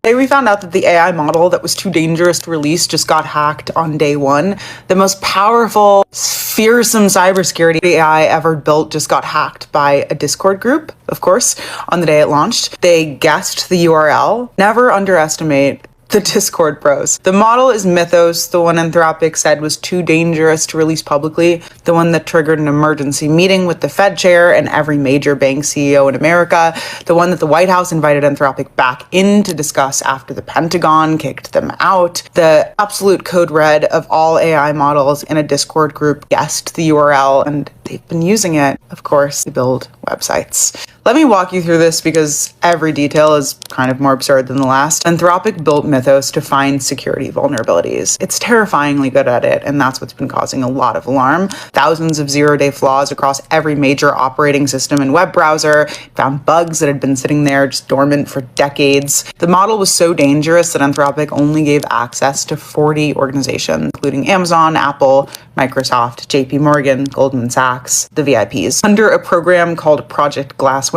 Today we found out that the AI model that was too dangerous to release just got hacked on day one. The most powerful, fearsome cybersecurity AI ever built just got hacked by a Discord group, of course, on the day it launched. They guessed the URL. Never underestimate the Discord pros. The model is Mythos, the one Anthropic said was too dangerous to release publicly, the one that triggered an emergency meeting with the Fed chair and every major bank CEO in America, the one that the White House invited Anthropic back in to discuss after the Pentagon kicked them out. The absolute code red of all AI models in a Discord group guessed the URL, and they've been using it, of course, to build websites. Let me walk you through this because every detail is kind of more absurd than the last. Anthropic built Mythos to find security vulnerabilities. It's terrifyingly good at it, and that's what's been causing a lot of alarm. Thousands of zero-day flaws across every major operating system and web browser. It found bugs that had been sitting there just dormant for decades. The model was so dangerous that Anthropic only gave access to 40 organizations, including Amazon, Apple, Microsoft, JP Morgan, Goldman Sachs, the VIPs. Under a program called Project Glasswing,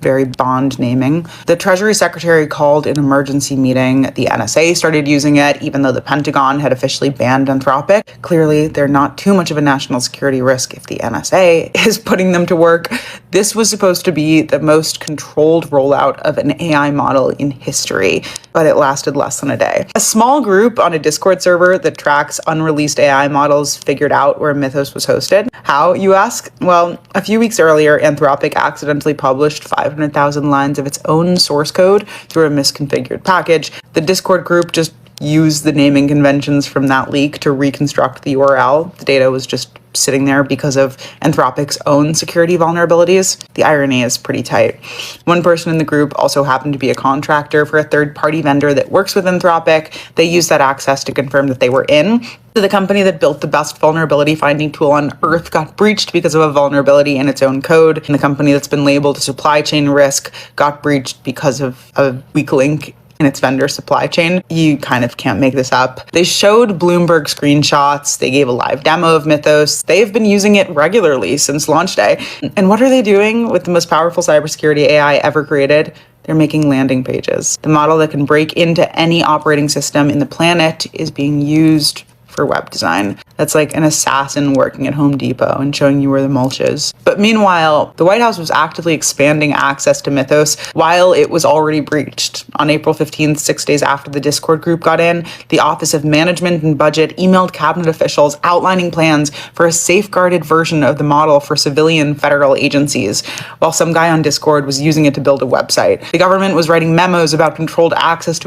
very Bond naming, the Treasury Secretary called an emergency meeting. The NSA started using it, even though the Pentagon had officially banned Anthropic. Clearly, they're not too much of a national security risk if the NSA is putting them to work. This was supposed to be the most controlled rollout of an AI model in history, but it lasted less than a day. A small group on a Discord server that tracks unreleased AI models figured out where Mythos was hosted. How, you ask? Well, a few weeks earlier, Anthropic accidentally published 500,000 lines of its own source code through a misconfigured package. The Discord group just used the naming conventions from that leak to reconstruct the URL. The data was just sitting there because of Anthropic's own security vulnerabilities. The irony is pretty tight. One person in the group also happened to be a contractor for a third-party vendor that works with Anthropic. They used that access to confirm that they were in. So the company that built the best vulnerability finding tool on Earth got breached because of a vulnerability in its own code. And the company that's been labeled a supply chain risk got breached because of a weak link in its vendor supply chain. You kind of can't make this up. They showed Bloomberg screenshots. They gave a live demo of Mythos. They've been using it regularly since launch day. And what are they doing with the most powerful cybersecurity AI ever created? They're making landing pages. The model that can break into any operating system in the planet is being used for web design. That's like an assassin working at Home Depot and showing you where the mulch is. But meanwhile, the White House was actively expanding access to Mythos while it was already breached. On April 15th, 6 days after the Discord group got in, the Office of Management and Budget emailed cabinet officials outlining plans for a safeguarded version of the model for civilian federal agencies, while some guy on Discord was using it to build a website. The government was writing memos about controlled access to